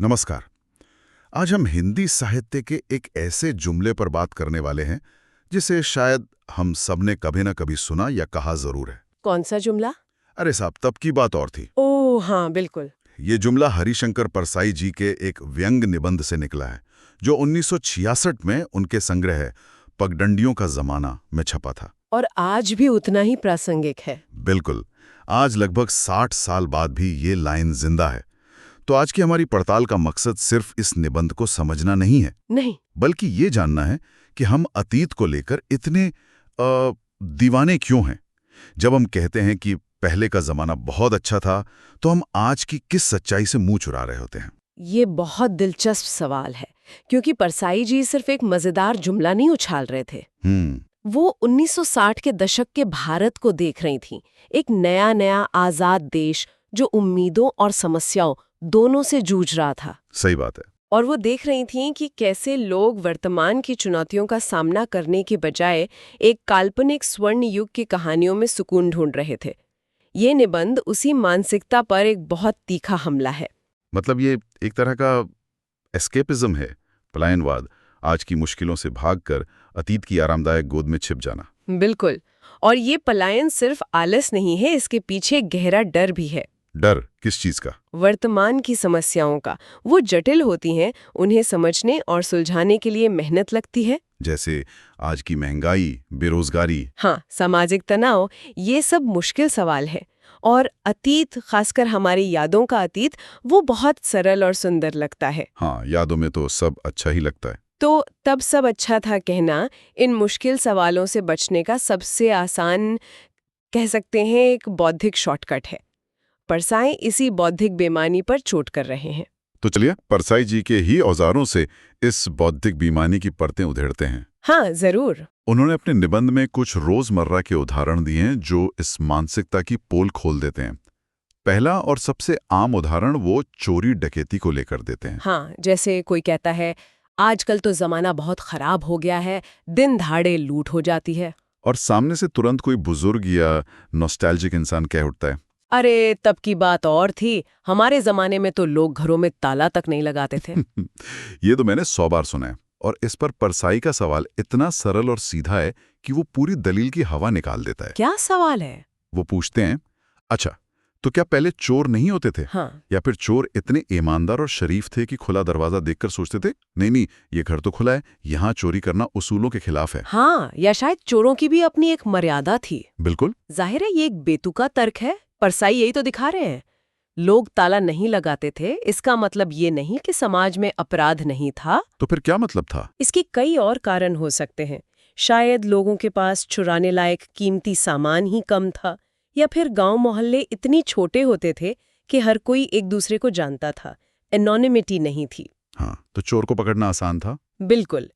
नमस्कार। आज हम हिंदी साहित्य के एक ऐसे जुमले पर बात करने वाले हैं जिसे शायद हम सबने कभी ना कभी सुना या कहा जरूर है। कौन सा जुमला? अरे साहब, तब की बात और थी। ओह हाँ, बिल्कुल। ये जुमला हरिशंकर परसाई जी के एक व्यंग निबंध से निकला है जो 1966 में उनके संग्रह पगडंडियों का जमाना में छपा था। और आज भी उतना ही प्रासंगिक है। बिल्कुल। आज लगभग 60 साल बाद भी ये लाइन जिंदा है। तो आज की हमारी पड़ताल का मकसद सिर्फ इस निबंध को समझना नहीं है, नहीं। बल्कि ये जानना है कि हम अतीत को लेकर इतने दीवाने क्यों हैं। जब हम कहते हैं कि पहले का जमाना बहुत अच्छा था, तो हम आज की किस सच्चाई से मुंह चुरा रहे होते हैं। ये बहुत दिलचस्प सवाल है, क्योंकि परसाई जी सिर्फ एक मजेदार जुमला नहीं उछाल रहे थे। वो 1960 के दशक के भारत को देख रही थीं। एक नया नया आजाद देश जो उम्मीदों और समस्याओं दोनों से जूझ रहा था। सही बात है। और वो देख रही थीं कि कैसे लोग वर्तमान की चुनौतियों का सामना करने के बजाय एक काल्पनिक स्वर्ण युग की कहानियों में सुकून ढूंढ रहे थे। ये निबंध उसी मानसिकता पर एक बहुत तीखा हमला है। मतलब ये एक तरह का एस्केपिज्म है, पलायनवाद, आज की मुश्किलों से भागकर अतीत की आरामदायक गोद में छिप जाना। बिल्कुल। और ये पलायन सिर्फ आलस नहीं है, इसके पीछे गहरा डर भी है। डर किस चीज का? वर्तमान की समस्याओं का। वो जटिल होती हैं, उन्हें समझने और सुलझाने के लिए मेहनत लगती है। जैसे आज की महंगाई, बेरोजगारी। हाँ, सामाजिक तनाव, ये सब मुश्किल सवाल है। और अतीत, खासकर हमारी यादों का अतीत, वो बहुत सरल और सुंदर लगता है। हाँ, यादों में तो सब अच्छा ही लगता है। तो तब सब अच्छा था कहना इन मुश्किल सवालों से बचने का सबसे आसान, कह सकते हैं, एक बौद्धिक शॉर्टकट है। परसाई इसी बौद्धिक बेईमानी पर चोट कर रहे हैं। तो चलिए परसाई जी के ही औजारों से इस बौद्धिक बेईमानी की परतें उधेड़ते हैं। हाँ, जरूर। उन्होंने अपने निबंध में कुछ रोजमर्रा के उदाहरण दिए हैं जो इस मानसिकता की पोल खोल देते हैं। पहला और सबसे आम उदाहरण वो चोरी डकैती को लेकर देते हैं। हाँ, जैसे कोई कहता है आजकल तो जमाना बहुत खराब हो गया है, दिन दहाड़े लूट हो जाती है। और सामने से तुरंत कोई बुजुर्ग या नॉस्टैल्जिक इंसान कह उठता है, अरे तब की बात और थी, हमारे जमाने में तो लोग घरों में ताला तक नहीं लगाते थे। ये तो मैंने 100 बार सुना है। और इस पर परसाई का सवाल इतना सरल और सीधा है कि वो पूरी दलील की हवा निकाल देता है। क्या सवाल है? वो पूछते हैं, अच्छा तो क्या पहले चोर नहीं होते थे? हाँ। या फिर चोर इतने ईमानदार और शरीफ थे कि खुला दरवाजा देखकर सोचते थे नहीं नहीं, ये घर तो खुला है, यहाँ चोरी करना उसूलों के खिलाफ है। हाँ, या शायद चोरों की भी अपनी एक मर्यादा थी। बिल्कुल। जाहिर है ये एक बेतुका तर्क है, परसाई यही तो दिखा रहे हैं। लोग ताला नहीं लगाते थे, इसका मतलब ये नहीं कि समाज में अपराध नहीं था। तो फिर क्या मतलब था? इसके कई और कारण हो सकते हैं। शायद लोगों के पास चुराने लायक कीमती सामान ही कम था, या फिर गांव मोहल्ले इतनी छोटे होते थे कि हर कोई एक दूसरे को जानता था, एनोनिमिटी नहीं थी। हाँ, तो चोर को पकड़ना आसान था। बिल्कुल।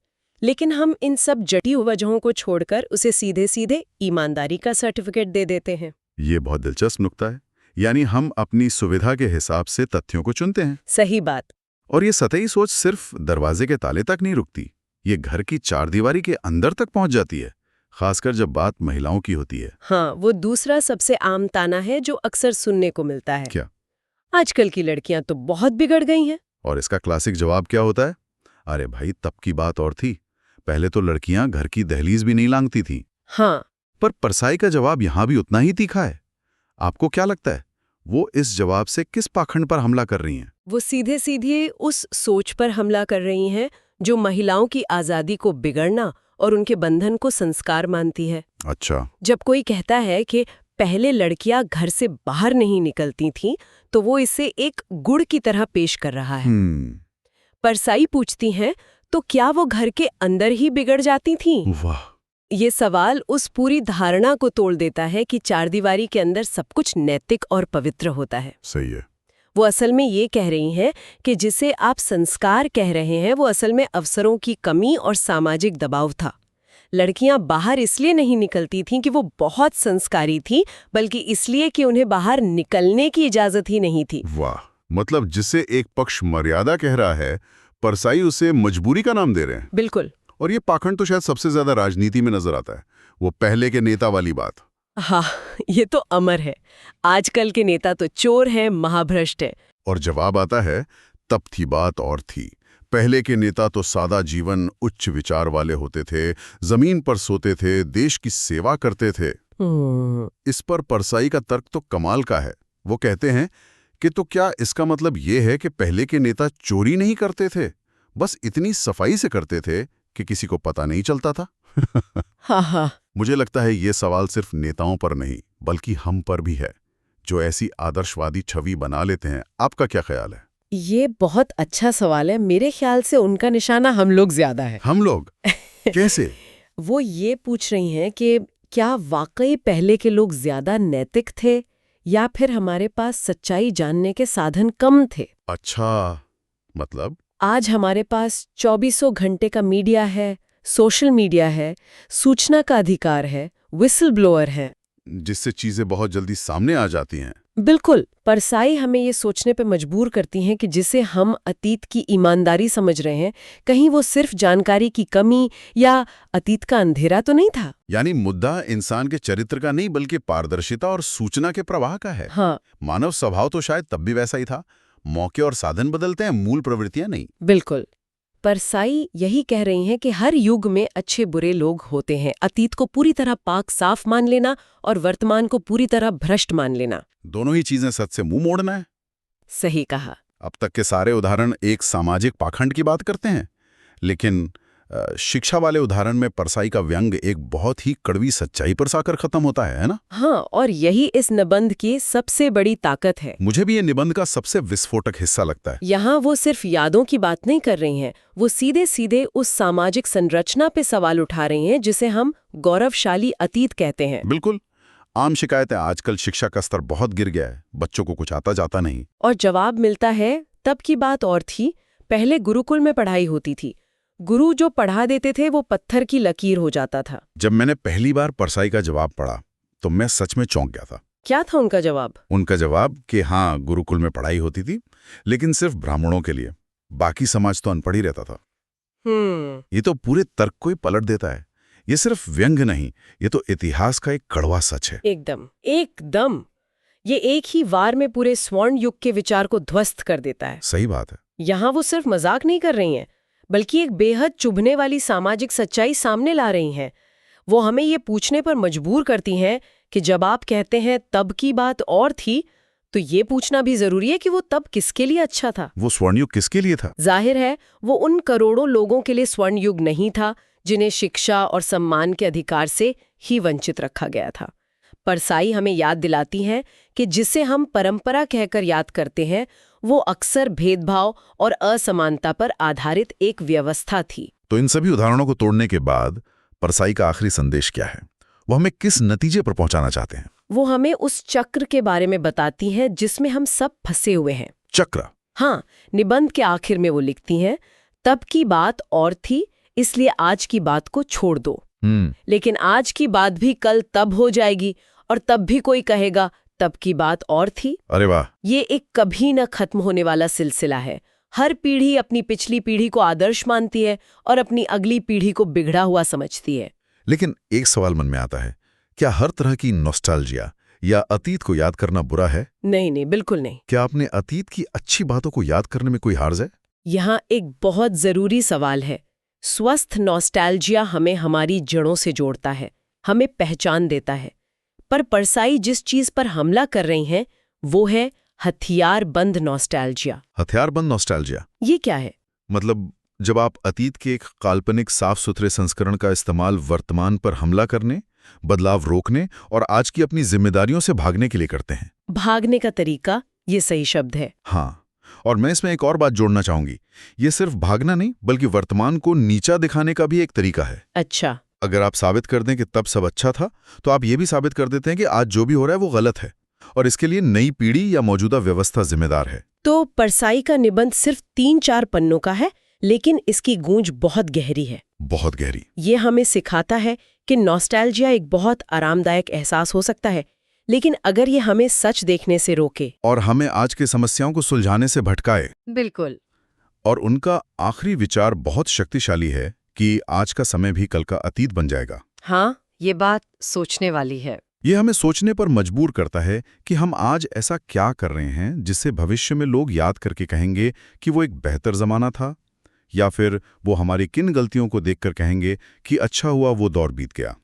लेकिन हम इन सब जटिल वजहों को छोड़कर उसे सीधे सीधे ईमानदारी का सर्टिफिकेट दे देते हैं। ये बहुत दिलचस्प नुक्ता है। यानी हम अपनी सुविधा के हिसाब से तथ्यों को चुनते हैं। सही बात। और ये सतही सोच सिर्फ दरवाजे के ताले तक नहीं रुकती, ये घर की चारदीवारी के अंदर तक पहुंच जाती है, खासकर जब बात महिलाओं की होती है। हाँ, वो दूसरा सबसे आम ताना है जो अक्सर सुनने को मिलता है। क्या? आजकल की लड़कियां तो बहुत बिगड़ गई हैं। और इसका क्लासिक जवाब क्या होता है? अरे भाई, तब की बात और थी, पहले तो लड़कियां घर की दहलीज भी नहीं लांघती थीं। हाँ। पर परसाई का जवाब यहां भी उतना ही तीखा है। आपको क्या लगता है, वो इस जवाब से किस पाखंड पर हमला कर रही हैं? वो सीधे सीधे उस सोच पर हमला कर रही हैं जो महिलाओं की आज़ादी को बिगड़ना और उनके बंधन को संस्कार मानती है। अच्छा। जब कोई कहता है कि पहले लड़कियां घर से बाहर नहीं निकलती थीं, तो वो इसे एक गुड़ की तरह पेश कर रहा है। परसाई पूछती हैं, तो क्या वो घर के अंदर ही बिगड़ जाती थीं? वाह। ये सवाल उस पूरी धारणा को तोड़ देता है कि चारदीवारी के अंदर सब कुछ नैतिक और पवित्र होता है। सही है। वो असल में ये कह रही हैं कि जिसे आप संस्कार कह रहे हैं वो असल में अवसरों की कमी और सामाजिक दबाव था। लड़कियां बाहर इसलिए नहीं निकलती थीं कि वो बहुत संस्कारी थीं, बल्कि इसलिए कि उन्हें बाहर निकलने की इजाजत ही नहीं थी। वाह, मतलब जिसे एक पक्ष मर्यादा कह रहा है, परसाई उसे मजबूरी का नाम दे रहे हैं। बिल्कुल। और ये पाखंड तो शायद सबसे ज्यादा राजनीति में नजर आता है, वो पहले के नेता वाली बात। हाँ, ये तो अमर है। आजकल के नेता तो चोर हैं, महाभ्रष्ट है। और जवाब आता है, तब थी बात और थी। पहले के नेता तो सादा जीवन, उच्च विचार वाले होते थे, जमीन पर सोते थे, देश की सेवा करते थे। इस पर परसाई का तर्क तो कमाल का है। वो कहते हैं कि तो क्या इसका मतलब ये है कि पहले के नेता चोरी नहीं करते थे, बस इतनी सफाई से करते थे कि किसी को पता नहीं चलता था? हाँ। मुझे लगता है ये सवाल सिर्फ नेताओं पर नहीं बल्कि हम पर भी है, जो ऐसी आदर्शवादी छवि बना लेते हैं। आपका क्या ख्याल है? ये बहुत अच्छा सवाल है। मेरे ख्याल से उनका निशाना हम लोग ज्यादा है। हम लोग? कैसे? वो ये पूछ रही हैं कि क्या वाकई पहले के लोग ज्यादा नैतिक थे या फिर हमारे पास सच्चाई जानने के साधन कम थे? अच्छा, मतलब? आज हमारे पास 2400 घंटे का मीडिया है, सोशल मीडिया है, सूचना का अधिकार है, विसल ब्लोअर है, जिससे चीजें बहुत जल्दी सामने आ जाती हैं। बिल्कुल। परसाई हमें ये सोचने पे मजबूर करती हैं कि जिसे हम अतीत की ईमानदारी समझ रहे हैं, कहीं वो सिर्फ जानकारी की कमी या अतीत का अंधेरा तो नहीं था। यानी मुद्दा इंसान के चरित्र का नहीं बल्कि पारदर्शिता और सूचना के प्रवाह का है। हाँ, मानव स्वभाव तो शायद तब भी वैसा ही था। मौके और साधन बदलते हैं, मूल प्रवृत्तियां नहीं। बिल्कुल। परसाई यही कह रही हैं कि हर युग में अच्छे बुरे लोग होते हैं। अतीत को पूरी तरह पाक साफ मान लेना और वर्तमान को पूरी तरह भ्रष्ट मान लेना, दोनों ही चीजें सच से मुंह मोड़ना है। सही कहा। अब तक के सारे उदाहरण एक सामाजिक पाखंड की बात करते हैं, लेकिन शिक्षा वाले उदाहरण में परसाई का व्यंग एक बहुत ही कड़वी सच्चाई पर साकर खत्म होता है ना? हाँ, और यही इस निबंध की सबसे बड़ी ताकत है। मुझे भी ये निबंध का सबसे विस्फोटक हिस्सा लगता है। यहाँ वो सिर्फ यादों की बात नहीं कर रही हैं, वो सीधे सीधे उस सामाजिक संरचना पे सवाल उठा रही हैं जिसे हम गौरवशाली अतीत कहते हैं। बिल्कुल। आम शिकायत है आजकल शिक्षा का स्तर बहुत गिर गया है, बच्चों को कुछ आता जाता नहीं। और जवाब मिलता है, तब की बात और थी। पहले गुरुकुल में पढ़ाई होती थी। गुरु जो पढ़ा देते थे वो पत्थर की लकीर हो जाता था। जब मैंने पहली बार परसाई का जवाब पढ़ा तो मैं सच में चौंक गया था। क्या था उनका जवाब? उनका जवाब कि हाँ, गुरुकुल में पढ़ाई होती थी, लेकिन सिर्फ ब्राह्मणों के लिए, बाकी समाज तो अनपढ़ ही रहता था। ये तो पूरे तर्क को ही पलट देता है। ये सिर्फ व्यंग नहीं, ये तो इतिहास का एक कड़वा सच है। एकदम एकदम। ये एक ही वार में पूरे स्वर्ण युग के विचार को ध्वस्त कर देता है। सही बात है। यहाँ वो सिर्फ मजाक नहीं कर रही हैं, बल्कि एक बेहद चुभने वाली सामाजिक सच्चाई सामने ला रही हैं। वो हमें ये पूछने पर मजबूर करती हैं कि जब आप कहते हैं तब की बात और थी, तो ये पूछना भी जरूरी है कि वो तब किसके लिए अच्छा था। वो स्वर्णयुग किसके लिए था? जाहिर है वो उन करोड़ों लोगों के लिए स्वर्ण युग नहीं था जिन्हें शिक्षा और सम्मान के अधिकार से ही वंचित रखा गया था। परसाई हमें याद दिलाती हैं कि जिसे हम परंपरा कहकर याद करते हैं, वो अक्सर भेदभाव और असमानता पर आधारित एक व्यवस्था थी। तो इन सभी उदाहरणों को तोड़ने के बाद परसाई का आखिरी संदेश क्या है? वो हमें किस नतीजे पर पहुंचाना चाहते हैं? वो हमें उस चक्र के बारे में बताती हैं जिसमें हम सब फंसे हुए हैं। चक्र? हाँ, निबंध के आखिर में वो लिखती हैं, तब की बात और थी, इसलिए आज की बात को छोड़ दो। लेकिन आज की बात भी कल तब हो जाएगी और तब भी कोई कहेगा तब की बात और थी। अरे वाह! ये एक कभी न खत्म होने वाला सिलसिला है। हर पीढ़ी अपनी पिछली पीढ़ी को आदर्श मानती है और अपनी अगली पीढ़ी को बिगड़ा हुआ समझती है। लेकिन एक सवाल मन में आता है, क्या हर तरह की नॉस्टैल्जिया या अतीत को याद करना बुरा है? नहीं नहीं, बिल्कुल नहीं। क्या आपने अतीत की अच्छी बातों को याद करने में कोई हर्ज है? यहाँ एक बहुत जरूरी सवाल है। स्वस्थ नॉस्टैल्जिया हमें हमारी जड़ों से जोड़ता है, हमें पहचान देता है। पर परसाई जिस चीज पर हमला कर रही हैं, वो है हथियारबंद नॉस्टैल्जिया। हथियारबंद नॉस्टैल्जिया? ये क्या है? मतलब जब आप अतीत के एक काल्पनिक साफ सुथरे संस्करण का इस्तेमाल वर्तमान पर हमला करने, बदलाव रोकने और आज की अपनी जिम्मेदारियों से भागने के लिए करते हैं। भागने का तरीका, ये सही शब्द है। हाँ, और मैं इसमें एक और बात जोड़ना चाहूंगी। ये सिर्फ भागना नहीं बल्कि वर्तमान को नीचा दिखाने का भी एक तरीका है। अच्छा। अगर आप साबित कर दें कि तब सब अच्छा था, तो आप ये भी साबित कर देते हैं कि आज जो भी हो रहा है वो गलत है और इसके लिए नई पीढ़ी या मौजूदा व्यवस्था जिम्मेदार है। तो परसाई का निबंध सिर्फ 3-4 पन्नों का है, लेकिन इसकी गूंज बहुत गहरी है। बहुत गहरी। ये हमें सिखाता है कि नॉस्टैल्जिया एक बहुत आरामदायक एहसास हो सकता है, लेकिन अगर ये हमें सच देखने से रोके और हमें आज के समस्याओं को सुलझाने से भटकाए। बिल्कुल। और उनका आखिरी विचार बहुत शक्तिशाली है कि आज का समय भी कल का अतीत बन जाएगा। हाँ, ये बात सोचने वाली है। ये हमें सोचने पर मजबूर करता है कि हम आज ऐसा क्या कर रहे हैं जिससे भविष्य में लोग याद करके कहेंगे कि वो एक बेहतर ज़माना था, या फिर वो हमारी किन गलतियों को देखकर कहेंगे कि अच्छा हुआ वो दौर बीत गया।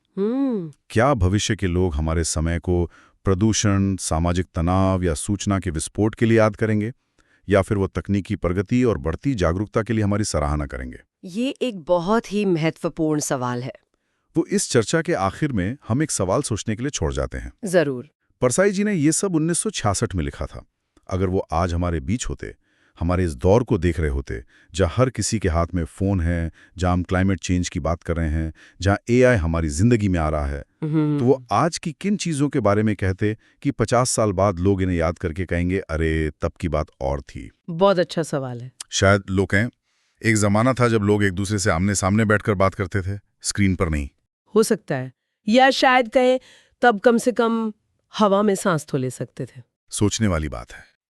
क्या भविष्य के लोग हमारे समय को प्रदूषण, सामाजिक तनाव या सूचना के विस्फोट के लिए याद करेंगे, या फिर वो तकनीकी प्रगति और बढ़ती जागरूकता के लिए हमारी सराहना करेंगे? ये एक बहुत ही महत्वपूर्ण सवाल है। वो इस चर्चा के आखिर में हम एक सवाल सोचने के लिए छोड़ जाते हैं। जरूर। परसाई जी ने ये सब 1966 में लिखा था। अगर वो आज हमारे बीच होते, हमारे इस दौर को देख रहे होते, जहाँ हर किसी के हाथ में फ़ोन है, जहाँ हम क्लाइमेट चेंज की बात कर रहे हैं, जहाँ एआई हमारी ज़िंदगी में आ रहा है, तो वो आज की किन चीज़ों के बारे में कहते कि 50 साल बाद लोग इन्हें याद करके कहेंगे, अरे तब की बात और थी। बहुत अच्छा सवाल है। शायद लोग कहें, एक ज़माना था जब लोग एक दूसरे से आमने सामने बैठकर बात करते थे, स्क्रीन पर नहीं। हो सकता है, या शायद कहें तब कम से कम हवा में सांस तो ले सकते थे। सोचने वाली बात है।